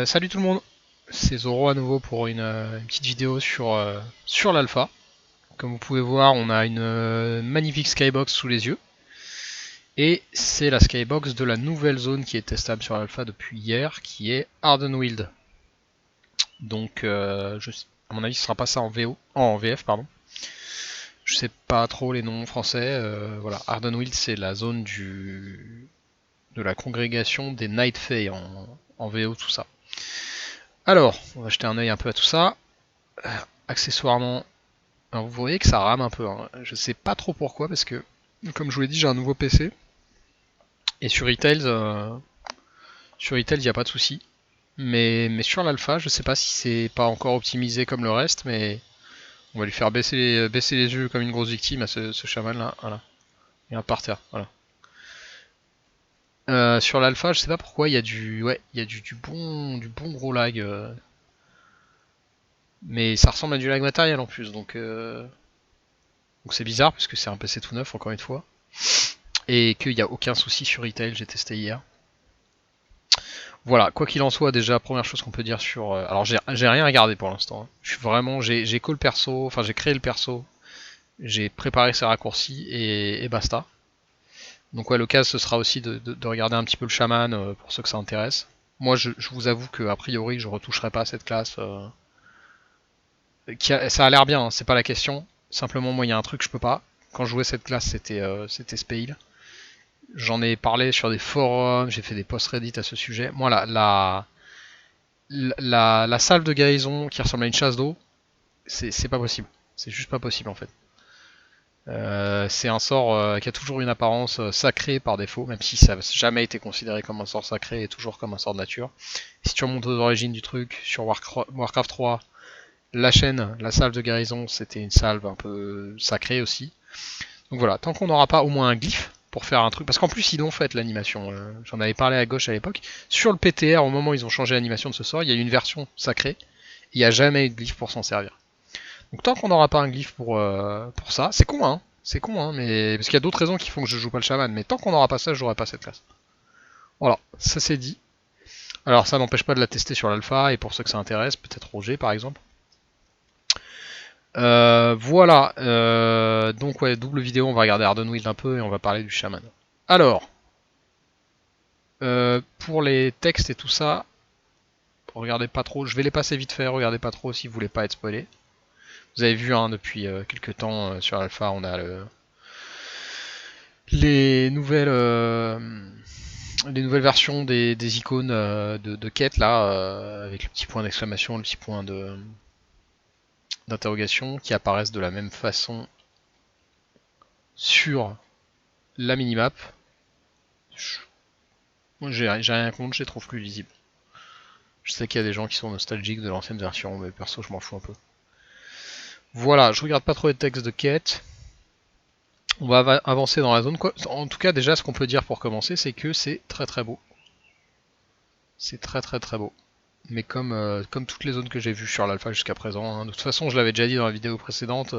Salut tout le monde, c'est Zoro à nouveau pour une petite vidéo sur l'alpha. Comme vous pouvez voir, on a une magnifique skybox sous les yeux. Et c'est la skybox de la nouvelle zone qui est testable sur l'alpha depuis hier, qui est Ardenweald. Donc, à mon avis, ce sera pas ça en VF, pardon. Je sais pas trop les noms français. Voilà, Ardenweald, c'est la zone de la congrégation des Night Fae en VO, tout ça. Alors, on va jeter un œil un peu à tout ça. Accessoirement, alors vous voyez que ça rame un peu, hein. Je sais pas trop pourquoi parce que, comme je vous l'ai dit, j'ai un nouveau PC et sur Retails, il n'y a pas de souci. Mais sur l'alpha, je sais pas si c'est pas encore optimisé comme le reste, mais on va lui faire baisser les yeux comme une grosse victime à ce chaman là, voilà. Et un par terre, voilà. Sur l'alpha, je sais pas pourquoi, il y a du bon gros lag, mais ça ressemble à du lag matériel en plus, donc c'est bizarre parce que c'est un PC tout neuf encore une fois. Et qu'il n'y a aucun souci sur Retail, j'ai testé hier. Voilà, quoi qu'il en soit, déjà, première chose qu'on peut dire sur... alors j'ai rien regardé pour l'instant, hein. Je suis vraiment... J'ai call le perso, enfin j'ai créé le perso, j'ai préparé ses raccourcis et basta. Donc ouais, l'occasion ce sera aussi de regarder un petit peu le chaman pour ceux que ça intéresse. Moi je vous avoue que a priori je retoucherai pas à cette classe. Ça a l'air bien, hein, c'est pas la question. Simplement moi il y a un truc que je peux pas. Quand je jouais cette classe c'était Spale. J'en ai parlé sur des forums, j'ai fait des posts Reddit à ce sujet. Moi, la salve de guérison qui ressemble à une chasse d'eau, c'est pas possible. C'est juste pas possible en fait. C'est un sort qui a toujours une apparence sacrée par défaut, même si ça n'a jamais été considéré comme un sort sacré et toujours comme un sort de nature. Et si tu remontes aux origines du truc, sur Warcraft 3, la chaîne, la salve de guérison, c'était une salve un peu sacrée aussi. Donc voilà, tant qu'on n'aura pas au moins un glyphe pour faire un truc, parce qu'en plus ils l'ont fait l'animation, j'en avais parlé à gauche à l'époque, sur le PTR au moment où ils ont changé l'animation de ce sort, il y a eu une version sacrée, il n'y a jamais eu de glyphe pour s'en servir. Donc tant qu'on n'aura pas un glyphe pour ça, c'est con hein, mais parce qu'il y a d'autres raisons qui font que je joue pas le chaman, mais tant qu'on n'aura pas ça, je jouerai pas cette classe. Voilà, ça c'est dit. Alors ça n'empêche pas de la tester sur l'alpha, et pour ceux que ça intéresse, peut-être Roger par exemple. Voilà, donc ouais, double vidéo, on va regarder Ardenweald un peu et on va parler du chaman. Alors, pour les textes et tout ça, regardez pas trop, je vais les passer vite fait, regardez pas trop si vous voulez pas être spoilé. Vous avez vu hein, depuis quelques temps sur Alpha, on a les nouvelles versions des icônes de quête là, avec le petit point d'exclamation, le petit point d'interrogation, qui apparaissent de la même façon sur la minimap. Moi j'ai rien contre, je les trouve plus lisibles. Je sais qu'il y a des gens qui sont nostalgiques de l'ancienne version, mais perso je m'en fous un peu. Voilà, je regarde pas trop les textes de quête. On va avancer dans la zone. En tout cas, déjà, ce qu'on peut dire pour commencer, c'est que c'est très très beau. C'est très très très beau. Mais comme toutes les zones que j'ai vues sur l'alpha jusqu'à présent, hein, de toute façon, je l'avais déjà dit dans la vidéo précédente,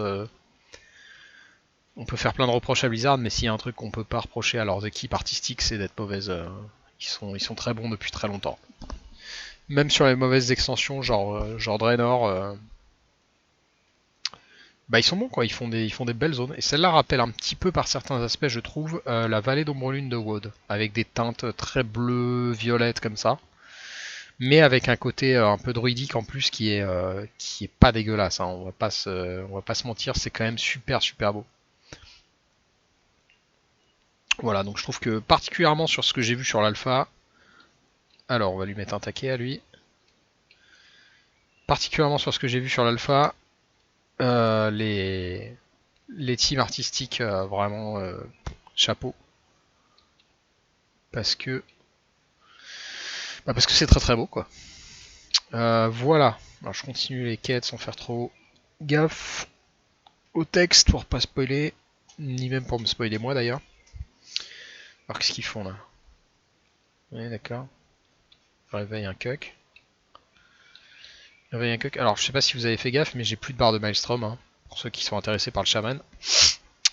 on peut faire plein de reproches à Blizzard, mais s'il y a un truc qu'on peut pas reprocher à leurs équipes artistiques, c'est d'être mauvaises. Ils sont très bons depuis très longtemps. Même sur les mauvaises extensions, genre Draenor, bah ils sont bons quoi, ils font des belles zones. Et celle-là rappelle un petit peu par certains aspects, je trouve, la vallée d'Ombrelune de WoD, avec des teintes très bleues, violettes comme ça, mais avec un côté un peu druidique en plus qui est pas dégueulasse. Hein. On va pas se mentir, c'est quand même super super beau. Voilà, donc je trouve que particulièrement sur ce que j'ai vu sur l'alpha, alors on va lui mettre un taquet à lui. Particulièrement sur ce que j'ai vu sur l'alpha, euh, les les teams artistiques vraiment chapeau parce que parce que c'est très très beau quoi. Voilà. Alors je continue les quêtes sans faire trop gaffe au texte pour pas spoiler, ni même pour me spoiler moi d'ailleurs. Alors qu'est-ce qu'ils font là? Oui d'accord. Réveille un cuck. Réveille un cuck. Alors je sais pas si vous avez fait gaffe mais j'ai plus de barre de Maelstrom hein, pour ceux qui sont intéressés par le chaman.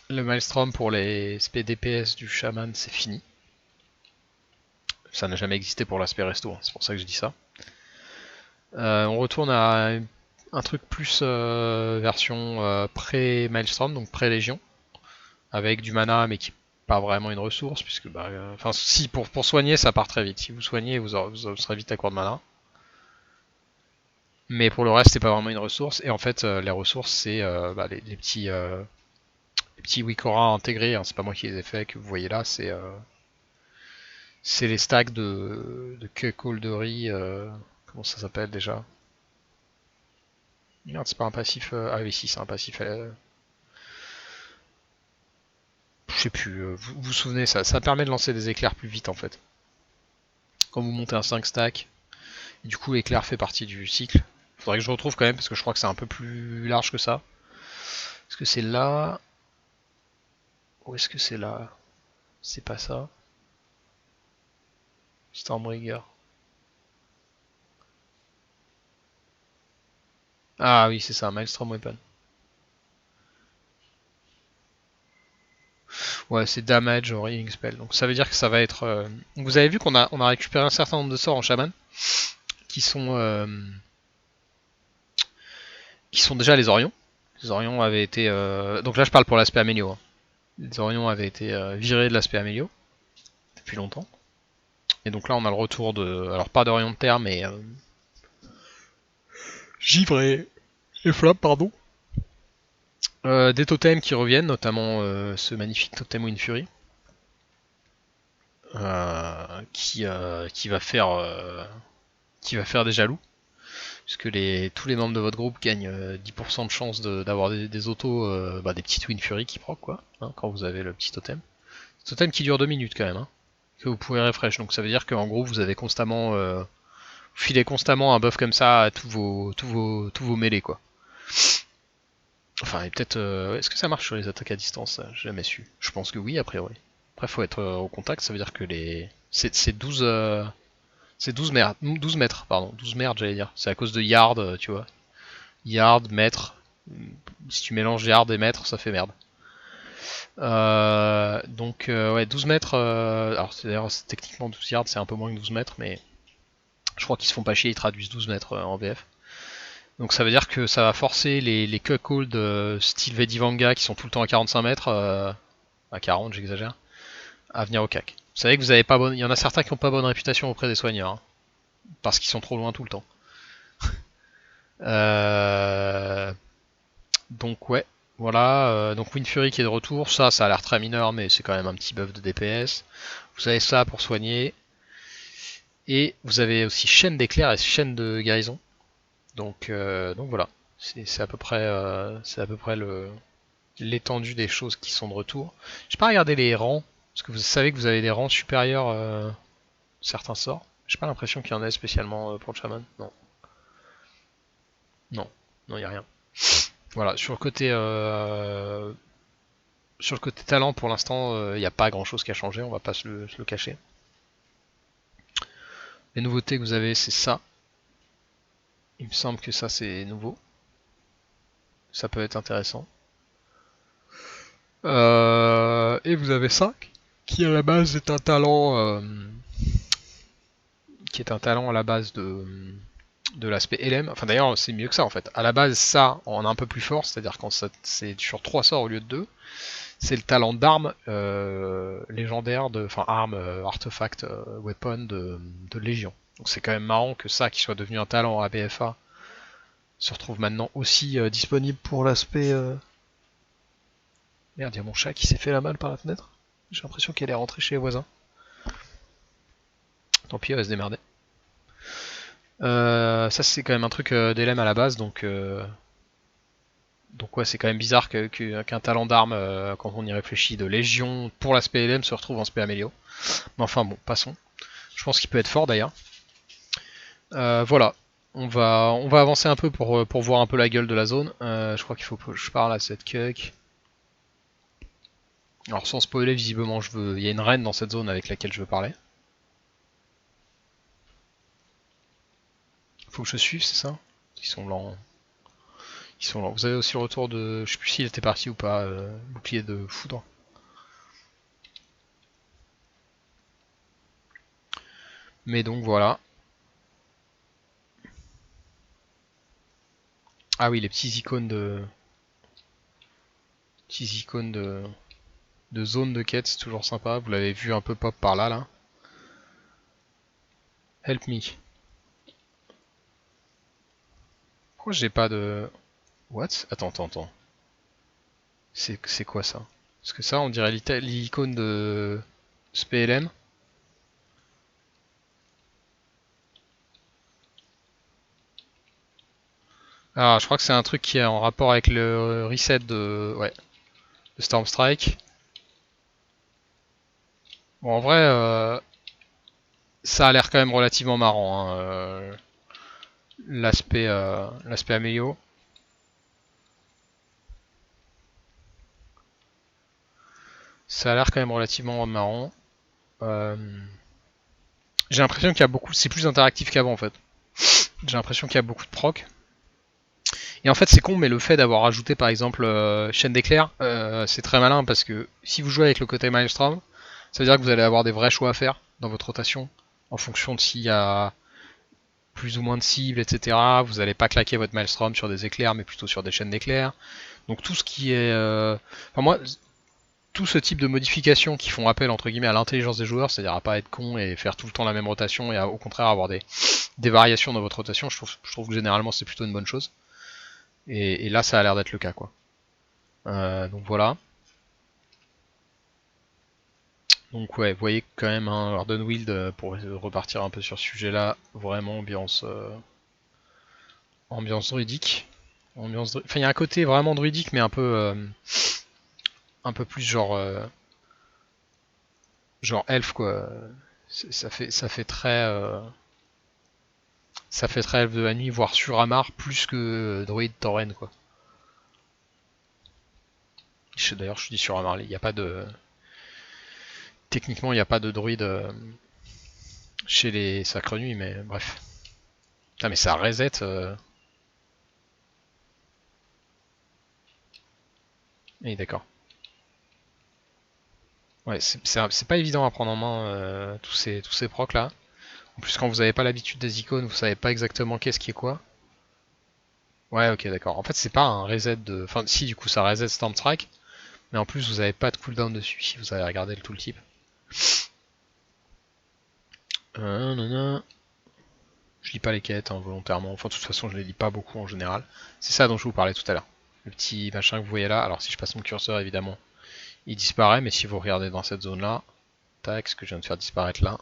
Le Maelstrom pour les DPS du chaman c'est fini. Ça n'a jamais existé pour l'aspect resto, hein, c'est pour ça que je dis ça. On retourne à un truc plus version pré-Maelstrom, donc pré-Légion, avec du mana mais qui n'est pas vraiment une ressource, puisque bah, enfin si pour soigner ça part très vite. Si vous soignez vous serez vite à court de mana. Mais pour le reste c'est pas vraiment une ressource, et en fait les ressources c'est bah, les petits Wikora intégrés, hein, c'est pas moi qui les ai fait, que vous voyez là, c'est les stacks de Cuckoldery, comment ça s'appelle déjà? Merde, c'est pas un passif. Ah oui, si, c'est un passif. Je sais plus, vous vous souvenez, ça permet de lancer des éclairs plus vite en fait. Quand vous montez un 5 stack, et du coup l'éclair fait partie du cycle. Faudrait que je retrouve quand même parce que je crois que c'est un peu plus large que ça. Est-ce que c'est là? Ou est-ce que c'est là? C'est pas ça. Stormbringer. Ah oui, c'est ça, Maelstrom Weapon. Ouais, c'est damage au healing spell. Donc ça veut dire que ça va être. Vous avez vu qu'on a récupéré un certain nombre de sorts en chaman qui sont déjà les Orions. Les Orions avaient été. Donc là, je parle pour l'aspect Amélio. Hein. Les Orions avaient été virés de l'aspect Amélio depuis longtemps. Et donc là, on a le retour de. Alors, pas d'Orion de terre, mais. Givre et Flop, pardon. Des totems qui reviennent, notamment ce magnifique totem Wind Fury. Qui va faire des jaloux. Puisque tous les membres de votre groupe gagnent 10% de chance d'avoir des autos, des petites Wind Fury qui proc, quoi, hein, quand vous avez le petit totem. Totem qui dure 2 minutes quand même, hein, que vous pouvez refresh. Donc ça veut dire qu'en gros vous avez constamment, vous filez constamment un buff comme ça à tous vos mêlés, quoi. Enfin, et peut-être, est-ce que ça marche sur les attaques à distance? J'ai jamais su. Je pense que oui, a priori. Après, faut être au contact, ça veut dire que c'est 12, c'est 12 mètres, 12 mètres, pardon, 12 mètres, j'allais dire. C'est à cause de yard, tu vois. Yard, mètre. Si tu mélanges yard et mètre, ça fait merde. Donc ouais, 12 mètres, alors d'ailleurs techniquement 12 yards c'est un peu moins que 12 mètres, mais je crois qu'ils se font pas chier, ils traduisent 12 mètres en VF. Donc ça veut dire que ça va forcer les cuckolds style Vedivanga qui sont tout le temps à 45 mètres, à 40 j'exagère, à venir au cac. Vous savez que vous avez pas bonne, il y en a certains qui n'ont pas bonne réputation auprès des soigneurs, hein, parce qu'ils sont trop loin tout le temps. Euh, donc ouais, voilà, donc Wind Fury qui est de retour, ça a l'air très mineur mais c'est quand même un petit buff de DPS. Vous avez ça pour soigner. Et vous avez aussi chaîne d'éclairs et chaîne de guérison. Donc voilà, c'est à peu près, l'étendue des choses qui sont de retour. J'ai pas regardé les rangs, parce que vous savez que vous avez des rangs supérieurs certains sorts. J'ai pas l'impression qu'il y en ait spécialement pour le shaman. Non. Non, non, il a rien. Voilà, sur le côté talent pour l'instant, il n'y a pas grand chose qui a changé, on va pas se le cacher. Les nouveautés que vous avez, c'est ça. Il me semble que ça c'est nouveau. Ça peut être intéressant. Et vous avez ça, qui à la base est un talent, qui est un talent à la base de l'aspect LM. Enfin d'ailleurs c'est mieux que ça en fait. À la base ça en un peu plus fort, c'est-à-dire quand c'est sur 3 sorts au lieu de 2. C'est le talent d'arme légendaire, enfin arme, artefact, weapon de Légion. Donc c'est quand même marrant que ça qui soit devenu un talent à BFA se retrouve maintenant aussi disponible pour l'aspect. Merde, il y a mon chat qui s'est fait la malle par la fenêtre. J'ai l'impression qu'elle est rentrée chez les voisins. Tant pis, elle va se démerder. Ça c'est quand même un truc d'LM à la base, donc ouais c'est quand même bizarre qu'un talent d'arme, quand on y réfléchit, de Légion pour l'aspect LM se retrouve en spé Amélio. Mais enfin bon, passons. Je pense qu'il peut être fort d'ailleurs. Voilà, on va avancer un peu pour voir un peu la gueule de la zone. Je crois qu'il faut que je parle à cette cuck. Alors sans spoiler, visiblement il y a une reine dans cette zone avec laquelle je veux parler. Faut que je suive, c'est ça? Ils sont lents. Ils sont lents. Vous avez aussi le retour de. Je sais plus s'il était parti ou pas, bouclier de foudre. Mais donc voilà. Ah oui, les petits icônes de... Petits icônes de zone de quête, c'est toujours sympa. Vous l'avez vu un peu pop par là, là. Help me. Pourquoi j'ai pas de... What? Attends, attends, attends. C'est quoi ça? Parce que ça, on dirait l'icône de SPLM. Ah, je crois que c'est un truc qui est en rapport avec le reset ouais, de Storm Strike. Bon, en vrai, ça a l'air quand même relativement marrant, hein, l'aspect Amélio. Ça a l'air quand même relativement marrant. Euh, J'ai l'impression qu'il y a beaucoup, c'est plus interactif qu'avant en fait. J'ai l'impression qu'il y a beaucoup de proc. Et en fait, c'est con, mais le fait d'avoir ajouté par exemple chaîne d'éclair, c'est très malin parce que si vous jouez avec le côté Maelstrom, ça veut dire que vous allez avoir des vrais choix à faire dans votre rotation en fonction de s'il y a plus ou moins de cibles, etc. Vous n'allez pas claquer votre Maelstrom sur des éclairs, mais plutôt sur des chaînes d'éclairs. Donc tout ce qui est, enfin moi, tout ce type de modifications qui font appel entre guillemets à l'intelligence des joueurs, c'est-à-dire à pas être con et faire tout le temps la même rotation et à, au contraire avoir des variations dans votre rotation, je trouve que généralement c'est plutôt une bonne chose. Et là ça a l'air d'être le cas quoi. Donc voilà. Donc ouais, vous voyez quand même un Ardenwild pour repartir un peu sur ce sujet-là, vraiment ambiance druidique. Enfin il y a un côté vraiment druidique mais un peu plus genre elfe quoi. Ça fait très elfe de la nuit, voire Suramar plus que druide tauren quoi. D'ailleurs je dis Suramar, il n'y a pas de techniquement il n'y a pas de druide chez les Sacres Nuits mais bref. Putain mais ça reset. Oui d'accord. Ouais, c'est pas évident à prendre en main tous ces procs là. En plus, quand vous avez pas l'habitude des icônes, vous savez pas exactement qu'est-ce qui est quoi. Ouais, ok, d'accord. En fait, c'est pas un reset de. Enfin, si, du coup, ça reset Storm Strike, mais en plus, vous avez pas de cooldown dessus si vous avez regardé le tooltip. Nanana. Je lis pas les quêtes hein, volontairement. Enfin, de toute façon, je les lis pas beaucoup en général. C'est ça dont je vous parlais tout à l'heure. Le petit machin que vous voyez là. Alors, si je passe mon curseur, évidemment, il disparaît, mais si vous regardez dans cette zone là, tac, ce que je viens de faire disparaître là,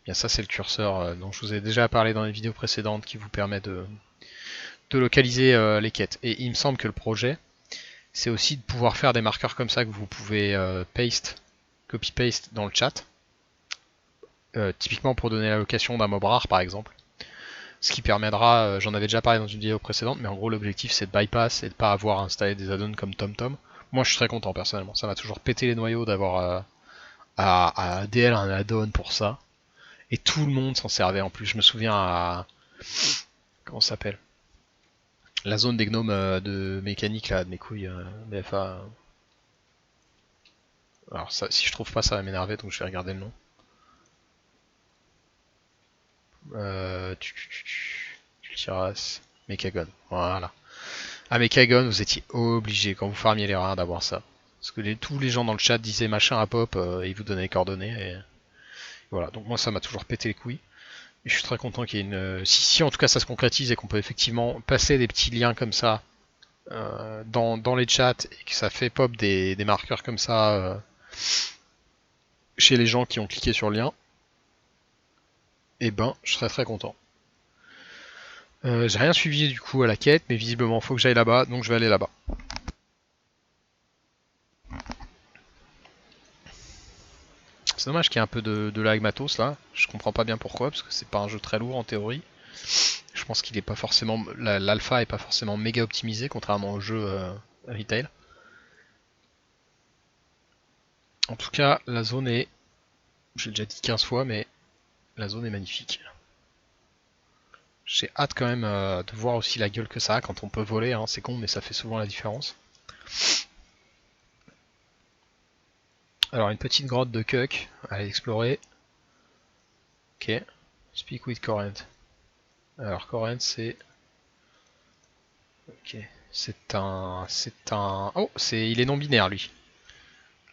bien ça c'est le curseur dont je vous ai déjà parlé dans les vidéos précédentes qui vous permet de localiser les quêtes. Et il me semble que le projet, c'est aussi de pouvoir faire des marqueurs comme ça que vous pouvez copy-paste dans le chat. Typiquement pour donner la location d'un mob rare par exemple. Ce qui permettra, j'en avais déjà parlé dans une vidéo précédente, mais en gros l'objectif c'est de bypass et de pas avoir à installer des add-ons comme TomTom. Moi je suis très content personnellement, ça m'a toujours pété les noyaux d'avoir à ADL un add-on pour ça. Et tout le monde s'en servait en plus. Je me souviens à... Comment ça s'appelle? La zone des gnomes de mécanique là, de mes couilles, BFA. Alors ça, si je trouve pas ça va m'énerver donc je vais regarder le nom. Tultiras, Mechagon, voilà. À Mechagon vous étiez obligé quand vous farmiez les rares d'avoir ça. Parce que tous les gens dans le chat disaient machin à pop et ils vous donnaient les coordonnées et voilà. Donc moi ça m'a toujours pété les couilles. Et je suis très content qu'il y ait une... Si en tout cas ça se concrétise et qu'on peut effectivement passer des petits liens comme ça dans les chats et que ça fait pop des marqueurs comme ça chez les gens qui ont cliqué sur le lien, et ben je serais très content. J'ai rien suivi du coup à la quête, mais visiblement faut que j'aille là-bas, donc je vais aller là-bas. C'est dommage qu'il y ait un peu de lag matos là, je comprends pas bien pourquoi, parce que c'est pas un jeu très lourd en théorie. Je pense qu'il est pas forcément. L'alpha est pas forcément méga optimisé, contrairement au jeu retail. En tout cas, la zone est. J'ai déjà dit 15 fois, mais la zone est magnifique. J'ai hâte quand même de voir aussi la gueule que ça a quand on peut voler, hein. C'est con mais ça fait souvent la différence. Alors une petite grotte de Cuck à aller explorer. Ok. Speak with Corrent. Alors Corrent c'est... Ok. Oh, il est non binaire lui.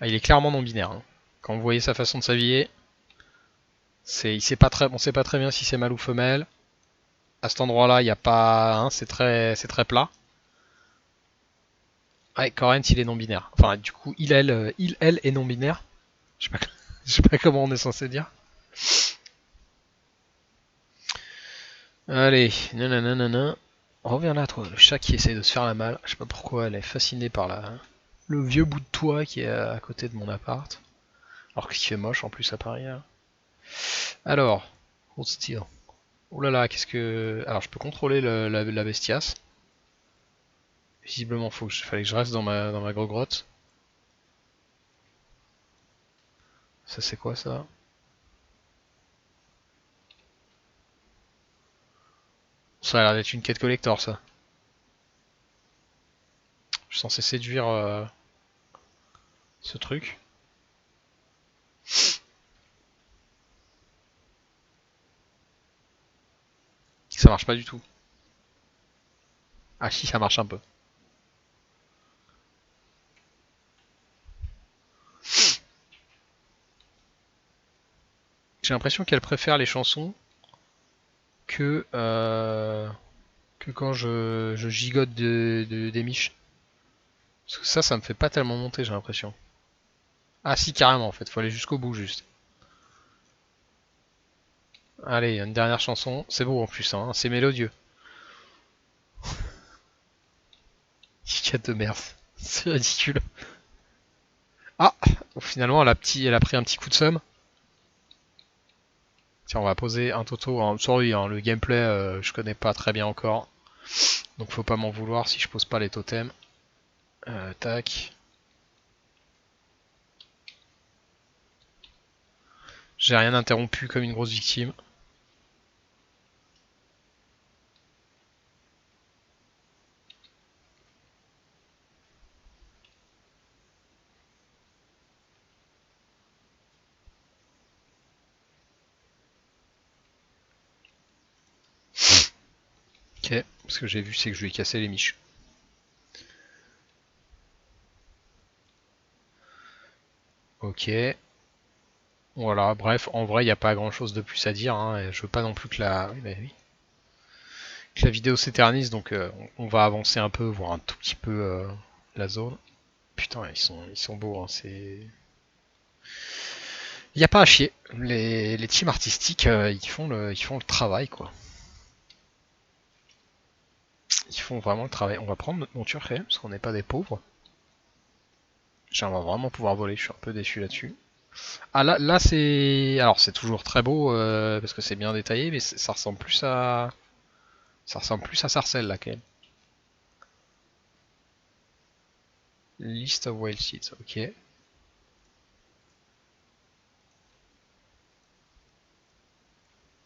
Ah, il est clairement non binaire. Hein. Quand vous voyez sa façon de s'habiller, on sait pas très bien si c'est mâle ou femelle. À cet endroit-là, il n'y a pas, hein, c'est très plat. Ouais, Corrent, il est non binaire. Enfin, du coup, elle est non binaire. Je sais pas, je sais pas comment on est censé dire. Allez, nanana. Reviens là, toi, le chat qui essaye de se faire la malle. Je sais pas pourquoi, elle est fascinée par le vieux bout de toit qui est à côté de mon appart. Alors qu'il fait moche en plus à Paris. Là. Alors, hold still. Oh là là, qu'est-ce que. Alors, je peux contrôler la bestiace. Visiblement, fallait que je reste dans ma grotte. Ça, c'est quoi ça? Ça a l'air d'être une quête collector, ça. Je suis censé séduire ce truc. Ça marche pas du tout. Ah si, ça marche un peu. J'ai l'impression qu'elle préfère les chansons que quand je gigote des miches. Parce que ça me fait pas tellement monter, j'ai l'impression. Ah si, carrément, en fait, faut aller jusqu'au bout, juste. Allez, une dernière chanson. C'est beau en plus, hein, c'est mélodieux. Gigote de merde. C'est ridicule. Ah, finalement, elle a pris un petit coup de somme. Tiens, on va poser un toto. Sorry, hein, le gameplay, je connais pas très bien encore. Donc faut pas m'en vouloir si je pose pas les totems. Tac. J'ai rien interrompu comme une grosse victime. Ok, ce que j'ai vu c'est que je lui ai cassé les miches. Ok. Voilà, bref, en vrai il n'y a pas grand chose de plus à dire. Hein, et je veux pas non plus que que la vidéo s'éternise, donc on va avancer un peu, voir un tout petit peu la zone. Putain, ils sont beaux, hein, c'est... Il n'y a pas à chier. Les teams artistiques, ils font le travail, quoi. Ils font vraiment le travail. On va prendre notre monture quand même, parce qu'on n'est pas des pauvres. J'aimerais vraiment pouvoir voler, je suis un peu déçu là-dessus. Ah là c'est... Alors c'est toujours très beau, parce que c'est bien détaillé, mais ça ressemble plus à... Ça ressemble plus à Sarcelles là quand même. List of wild seeds, ok.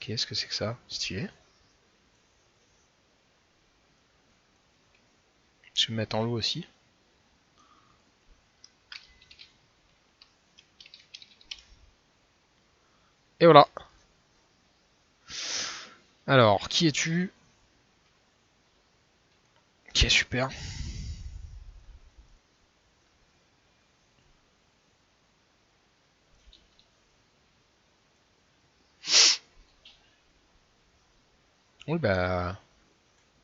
Qu'est-ce que c'est que ça? Stylé. Je vais me mettre en loup aussi. Et voilà. Alors, qui es-tu? Ok, super. Oui, bah...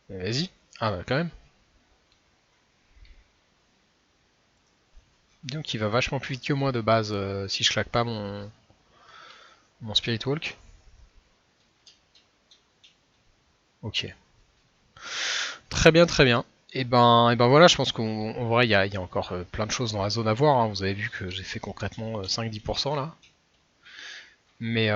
Vas-y. Ah bah quand même. Donc il va vachement plus vite que moi de base si je claque pas mon Spirit Walk. Ok. Très bien, très bien. Et ben voilà, je pense qu'en vrai, il y a encore plein de choses dans la zone à voir. Hein. Vous avez vu que j'ai fait concrètement 5-10% là. Mais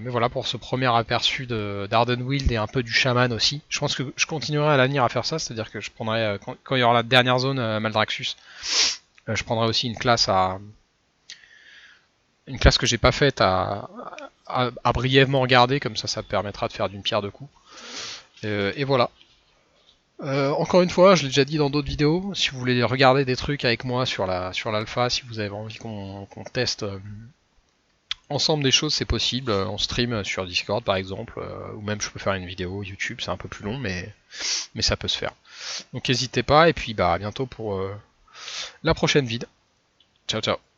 voilà pour ce premier aperçu d'Ardenwild et un peu du chaman aussi. Je pense que je continuerai à l'avenir à faire ça, c'est-à-dire que je prendrai, quand il y aura la dernière zone Maldraxxus, je prendrai aussi une classe que j'ai pas faite à brièvement regarder, comme ça permettra de faire d'une pierre deux coups. Et voilà. Encore une fois, je l'ai déjà dit dans d'autres vidéos, si vous voulez regarder des trucs avec moi sur l'alpha, si vous avez envie qu'on teste ensemble des choses c'est possible, on stream sur Discord par exemple, ou même je peux faire une vidéo YouTube, c'est un peu plus long mais ça peut se faire. Donc n'hésitez pas et puis bah à bientôt pour la prochaine vid. Ciao ciao.